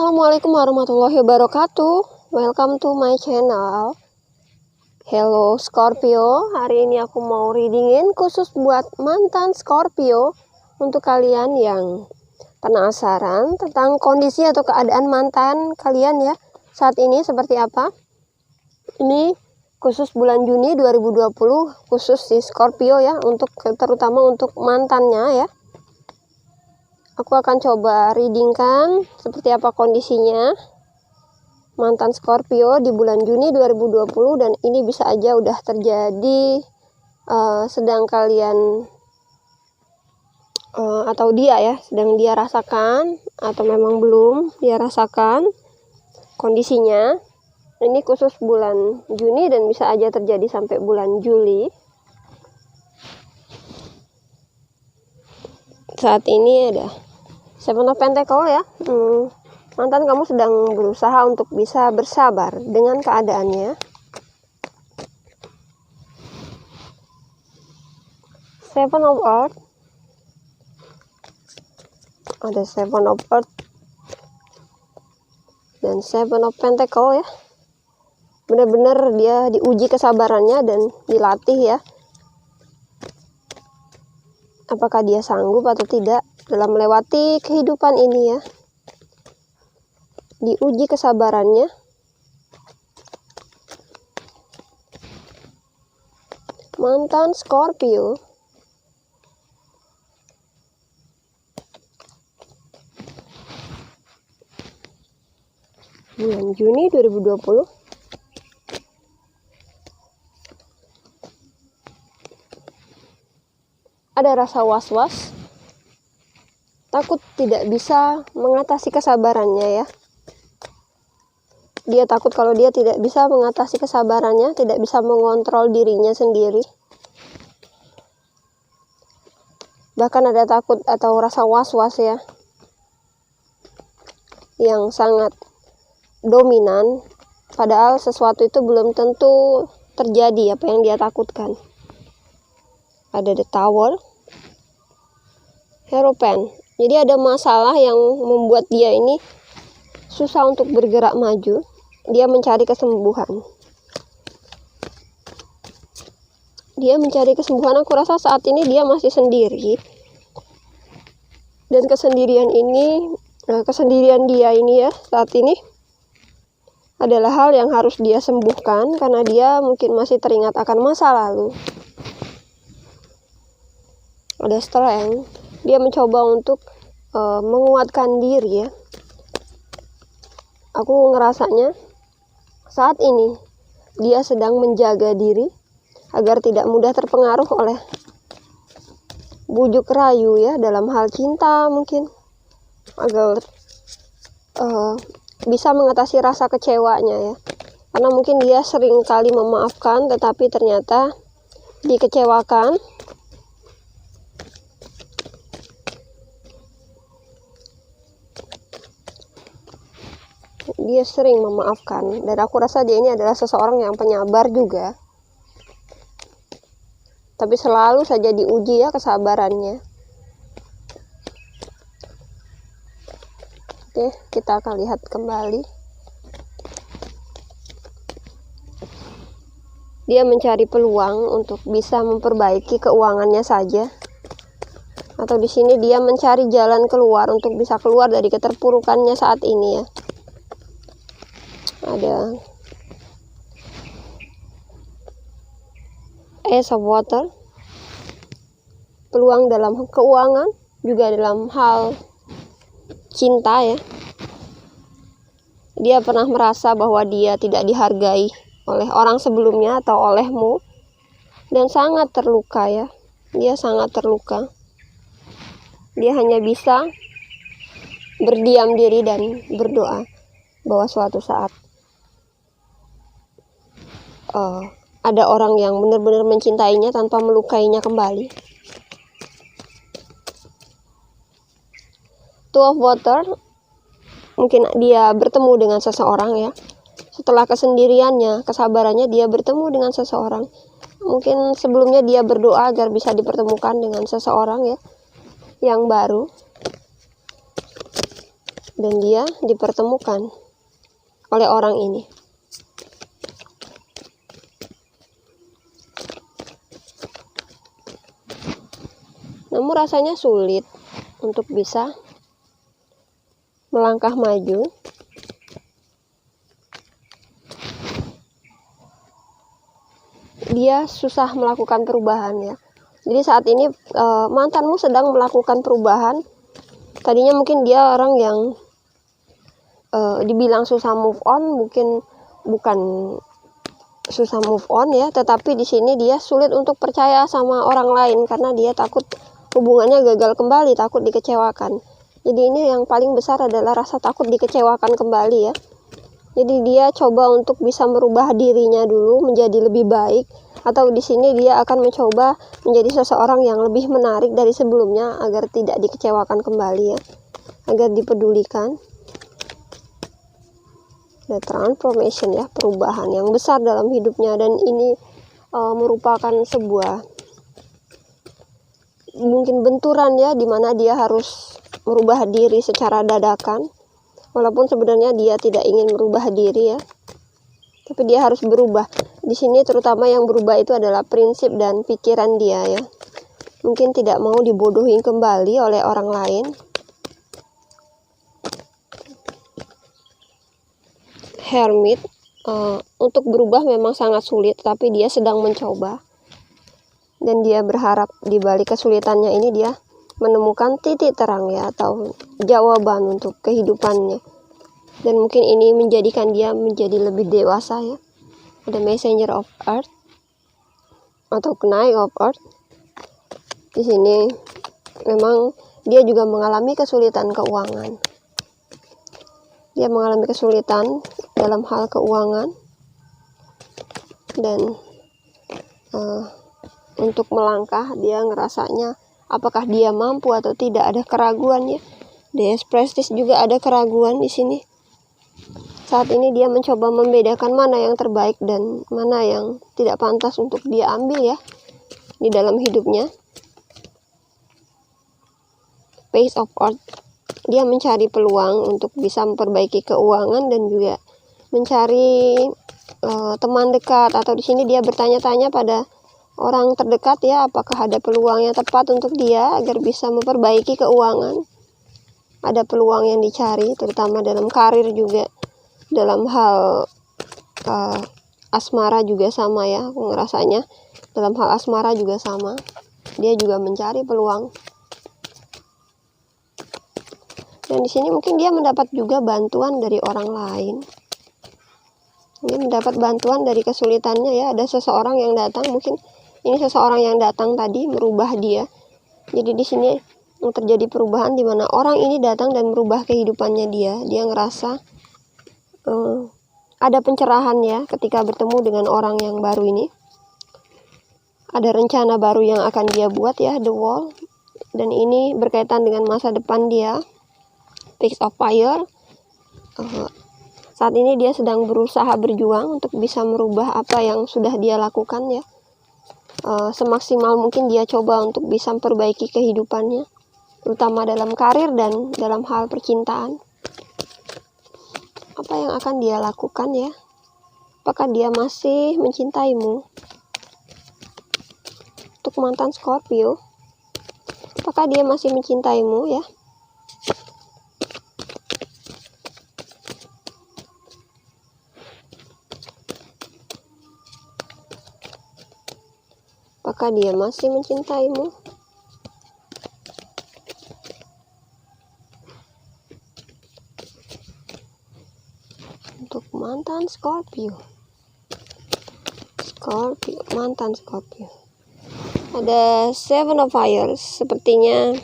Assalamualaikum warahmatullahi wabarakatuh. Welcome to my channel. Hello Scorpio, hari ini aku mau readingin khusus buat mantan Scorpio. Untuk kalian yang penasaran tentang kondisi atau keadaan mantan kalian ya saat ini seperti apa. Ini khusus bulan Juni 2020, khusus di Scorpio ya, terutama untuk mantannya ya. Aku akan coba readingkan seperti apa kondisinya mantan Scorpio di bulan Juni 2020, dan ini bisa aja udah terjadi sedang kalian atau dia ya sedang dia rasakan, atau memang belum dia rasakan kondisinya. Ini khusus bulan Juni dan bisa aja terjadi sampai bulan Juli. Saat ini ada Seven of Pentacle ya. Mantan kamu sedang berusaha untuk bisa bersabar dengan keadaannya. Seven of Earth. Ada Seven of Earth dan Seven of Pentacle ya. Benar-benar dia diuji kesabarannya dan dilatih ya. Apakah dia sanggup atau tidak dalam melewati kehidupan ini ya. Diuji kesabarannya. Mantan Scorpio. Bulan Juni 2020. Ada rasa was-was. Takut tidak bisa mengatasi kesabarannya ya. Dia takut kalau dia tidak bisa mengatasi kesabarannya, tidak bisa mengontrol dirinya sendiri. Bahkan ada takut atau rasa was-was ya, yang sangat dominan, padahal sesuatu itu belum tentu terjadi apa yang dia takutkan. Ada the Tower, Hierophant. Jadi ada masalah yang membuat dia ini susah untuk bergerak maju. Dia mencari kesembuhan. Aku rasa saat ini dia masih sendiri. Dan kesendirian dia ini ya saat ini adalah hal yang harus dia sembuhkan, karena dia mungkin masih teringat akan masa lalu. Ada Strength. Dia mencoba untuk menguatkan diri ya. Aku ngerasanya saat ini dia sedang menjaga diri agar tidak mudah terpengaruh oleh bujuk rayu ya dalam hal cinta, mungkin agar bisa mengatasi rasa kecewanya ya. Karena mungkin dia sering kali memaafkan tetapi ternyata dikecewakan. Dia sering memaafkan, dan aku rasa dia ini adalah seseorang yang penyabar juga. Tapi selalu saja diuji ya kesabarannya. Oke, kita akan lihat kembali. Dia mencari peluang untuk bisa memperbaiki keuangannya saja. Atau di sini dia mencari jalan keluar untuk bisa keluar dari keterpurukannya saat ini ya. Ada Ace of Water. Peluang dalam keuangan, juga dalam hal cinta ya. Dia pernah merasa bahwa dia tidak dihargai oleh orang sebelumnya atau olehmu, dan sangat terluka ya. Dia sangat terluka. Dia hanya bisa berdiam diri dan berdoa bahwa suatu saat ada orang yang benar-benar mencintainya tanpa melukainya kembali. Two of Water. Mungkin dia bertemu dengan seseorang ya. Setelah kesendiriannya, kesabarannya, dia bertemu dengan seseorang. Mungkin sebelumnya dia berdoa agar bisa dipertemukan dengan seseorang ya yang baru. dan dia dipertemukan oleh orang ini. Namun rasanya sulit untuk bisa melangkah maju. Dia susah melakukan perubahan ya. Jadi saat ini mantanmu sedang melakukan perubahan. Tadinya mungkin dia orang yang dibilang susah move on, mungkin bukan susah move on ya, tetapi di sini dia sulit untuk percaya sama orang lain karena dia takut hubungannya gagal kembali, takut dikecewakan. Jadi ini yang paling besar adalah rasa takut dikecewakan kembali ya. Jadi dia coba untuk bisa merubah dirinya dulu menjadi lebih baik, atau di sini dia akan mencoba menjadi seseorang yang lebih menarik dari sebelumnya agar tidak dikecewakan kembali ya, agar dipedulikan. The transformation ya, perubahan yang besar dalam hidupnya, dan ini merupakan sebuah mungkin benturan ya, dimana dia harus merubah diri secara dadakan, walaupun sebenarnya dia tidak ingin merubah diri ya, tapi dia harus berubah. Di sini terutama yang berubah itu adalah prinsip dan pikiran dia ya, mungkin tidak mau dibodohi kembali oleh orang lain. Hermit, untuk berubah memang sangat sulit, tapi dia sedang mencoba, dan dia berharap di balik kesulitannya ini dia menemukan titik terang ya, atau jawaban untuk kehidupannya, dan mungkin ini menjadikan dia menjadi lebih dewasa ya. Ada Messenger of Earth atau Knight of Earth. Di sini memang dia juga mengalami kesulitan keuangan. Dia mengalami kesulitan dalam hal keuangan, dan untuk melangkah dia ngerasanya apakah dia mampu atau tidak, ada keraguan ya. Deus Prestige juga ada keraguan di sini. Saat ini dia mencoba membedakan mana yang terbaik dan mana yang tidak pantas untuk dia ambil ya di dalam hidupnya. Page of Earth, dia mencari peluang untuk bisa memperbaiki keuangan dan juga mencari teman dekat, atau di sini dia bertanya-tanya pada orang terdekat ya, apakah ada peluang yang tepat untuk dia agar bisa memperbaiki keuangan. Ada peluang yang dicari, terutama dalam karir juga, dalam hal asmara juga sama ya, aku ngerasanya dalam hal asmara juga sama, dia juga mencari peluang. Dan di sini mungkin dia mendapat juga bantuan dari orang lain. Dia mendapat bantuan dari kesulitannya ya. Ada seseorang yang datang, mungkin ini seseorang yang datang tadi merubah dia. Jadi di sini terjadi perubahan di mana orang ini datang dan merubah kehidupannya dia. Dia ngerasa ada pencerahan ya ketika bertemu dengan orang yang baru ini. Ada rencana baru yang akan dia buat ya, The Wall. Dan ini berkaitan dengan masa depan dia. Page of Fire, saat ini dia sedang berusaha berjuang untuk bisa merubah apa yang sudah dia lakukan ya. Semaksimal mungkin dia coba untuk bisa memperbaiki kehidupannya, terutama dalam karir dan dalam hal percintaan. Apa yang akan dia lakukan ya? Apakah dia masih mencintaimu? Untuk mantan Scorpio, apakah dia masih mencintaimu ya? Apakah dia masih mencintaimu? Untuk mantan Scorpio, mantan Scorpio. Ada Seven of Fires, sepertinya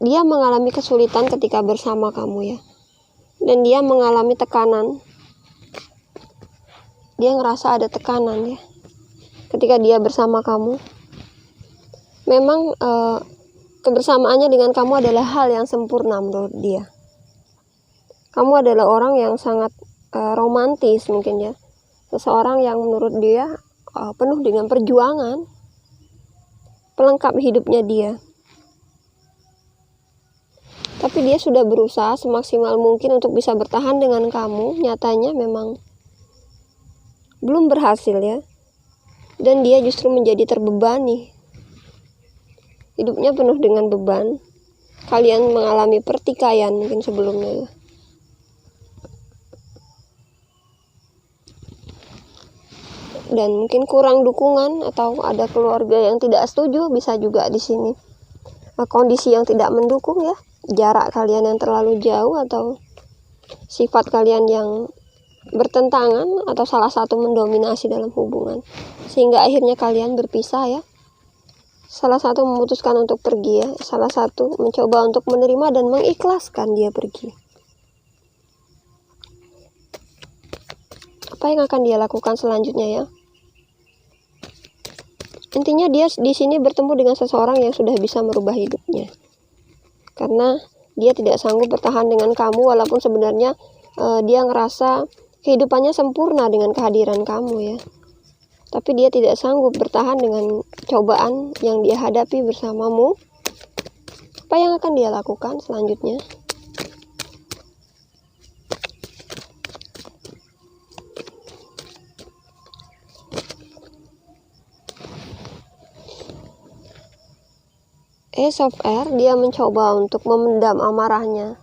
dia mengalami kesulitan ketika bersama kamu ya. Dan dia mengalami tekanan. Dia ngerasa ada tekanan ya ketika dia bersama kamu. Memang kebersamaannya dengan kamu adalah hal yang sempurna menurut dia. Kamu adalah orang yang sangat romantis mungkin ya. Seseorang yang menurut dia penuh dengan perjuangan, pelengkap hidupnya dia. Tapi dia sudah berusaha semaksimal mungkin untuk bisa bertahan dengan kamu. Nyatanya memang belum berhasil ya. Dan dia justru menjadi terbebani. Hidupnya penuh dengan beban. Kalian mengalami pertikaian mungkin sebelumnya ya. Dan mungkin kurang dukungan atau ada keluarga yang tidak setuju, bisa juga di sini. Kondisi yang tidak mendukung ya, jarak kalian yang terlalu jauh atau sifat kalian yang bertentangan atau salah satu mendominasi dalam hubungan sehingga akhirnya kalian berpisah ya. Salah satu memutuskan untuk pergi ya, salah satu mencoba untuk menerima dan mengikhlaskan dia pergi. Apa yang akan dia lakukan selanjutnya ya? Intinya dia di sini bertemu dengan seseorang yang sudah bisa merubah hidupnya. Karena dia tidak sanggup bertahan dengan kamu walaupun sebenarnya dia ngerasa kehidupannya sempurna dengan kehadiran kamu ya. Tapi dia tidak sanggup bertahan dengan cobaan yang dia hadapi bersamamu. Apa yang akan dia lakukan selanjutnya? Ace of Air, dia mencoba untuk memendam amarahnya.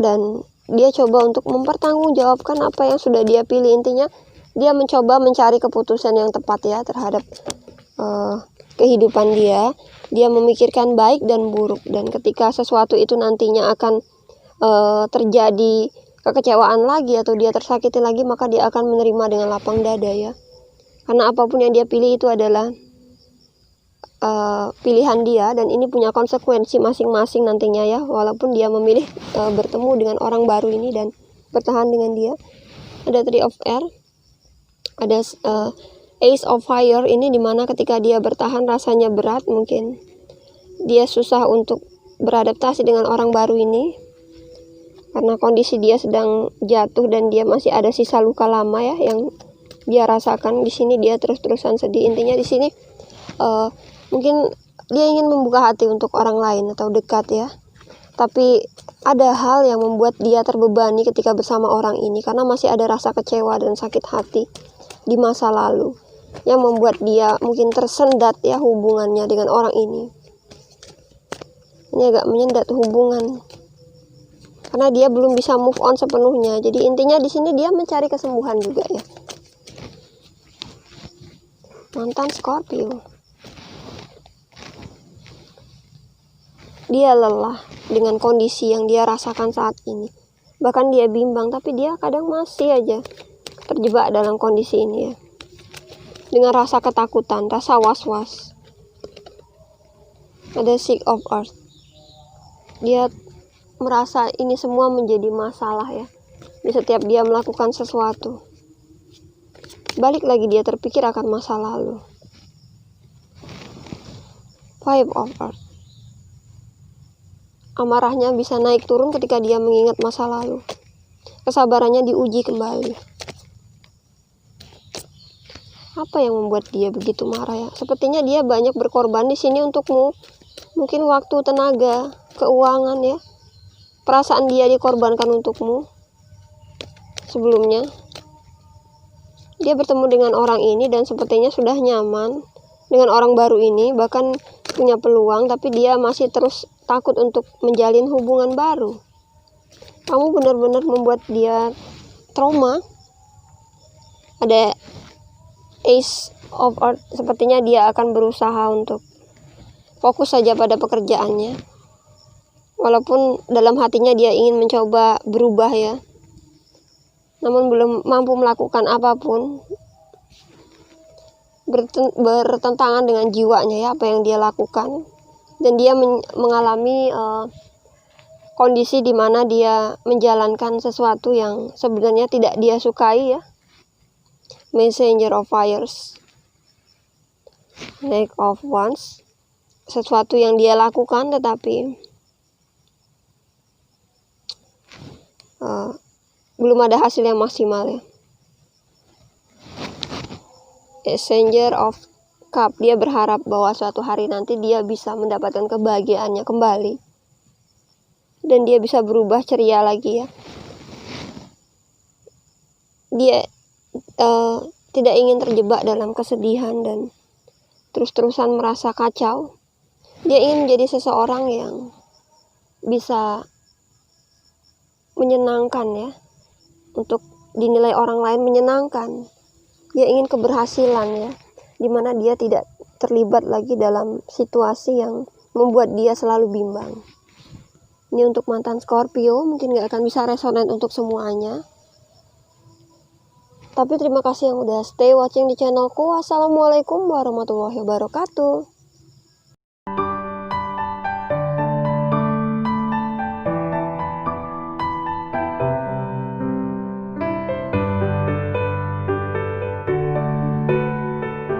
Dan dia coba untuk mempertanggungjawabkan apa yang sudah dia pilih. Intinya dia mencoba mencari keputusan yang tepat ya terhadap kehidupan dia. Dia memikirkan baik dan buruk. Dan ketika sesuatu itu nantinya akan terjadi kekecewaan lagi atau dia tersakiti lagi, maka dia akan menerima dengan lapang dada ya. Karena apapun yang dia pilih itu adalah pilihan dia dan ini punya konsekuensi masing-masing nantinya ya. Walaupun dia memilih bertemu dengan orang baru ini dan bertahan dengan dia. Ada Three of Air, ada Ace of Fire, ini dimana ketika dia bertahan rasanya berat, mungkin dia susah untuk beradaptasi dengan orang baru ini karena kondisi dia sedang jatuh dan dia masih ada sisa luka lama ya yang dia rasakan. Di sini dia terus-terusan sedih. Intinya di sini mungkin dia ingin membuka hati untuk orang lain atau dekat ya. Tapi ada hal yang membuat dia terbebani ketika bersama orang ini karena masih ada rasa kecewa dan sakit hati di masa lalu yang membuat dia mungkin tersendat ya hubungannya dengan orang ini. Ini agak menyendat hubungan karena dia belum bisa move on sepenuhnya. Jadi intinya di sini dia mencari kesembuhan juga ya. Mantan Scorpio, dia lelah dengan kondisi yang dia rasakan saat ini. Bahkan dia bimbang, tapi dia kadang masih aja terjebak dalam kondisi ini ya. Dengan rasa ketakutan, rasa was-was. Ada Six of Earth. Dia merasa ini semua menjadi masalah ya. Di setiap dia melakukan sesuatu, balik lagi dia terpikir akan masa lalu. Five of Earth. Amarahnya bisa naik turun ketika dia mengingat masa lalu. Kesabarannya diuji kembali. Apa yang membuat dia begitu marah ya? Sepertinya dia banyak berkorban di sini untukmu. Mungkin waktu, tenaga, keuangan ya. Perasaan dia dikorbankan untukmu. Sebelumnya dia bertemu dengan orang ini dan sepertinya sudah nyaman dengan orang baru ini, bahkan punya peluang, tapi dia masih terus takut untuk menjalin hubungan baru. Kamu benar-benar membuat dia trauma. Ada Ace of Earth, sepertinya dia akan berusaha untuk fokus saja pada pekerjaannya. Walaupun dalam hatinya dia ingin mencoba berubah ya, namun belum mampu melakukan apapun. Bertentangan dengan jiwanya ya apa yang dia lakukan. Dan dia mengalami kondisi di mana dia menjalankan sesuatu yang sebenarnya tidak dia sukai ya. Messenger of Fires, Knight of Wands, sesuatu yang dia lakukan tetapi belum ada hasil yang maksimal ya. Exchanger of Cup. Dia berharap bahwa suatu hari nanti dia bisa mendapatkan kebahagiaannya kembali dan dia bisa berubah ceria lagi ya. Dia tidak ingin terjebak dalam kesedihan dan terus-terusan merasa kacau. Dia ingin menjadi seseorang yang bisa menyenangkan ya, untuk dinilai orang lain menyenangkan. Dia ingin keberhasilan ya, dimana dia tidak terlibat lagi dalam situasi yang membuat dia selalu bimbang. Ini untuk mantan Scorpio, mungkin gak akan bisa resonan untuk semuanya. Tapi terima kasih yang udah stay watching di channelku. Wassalamualaikum warahmatullahi wabarakatuh.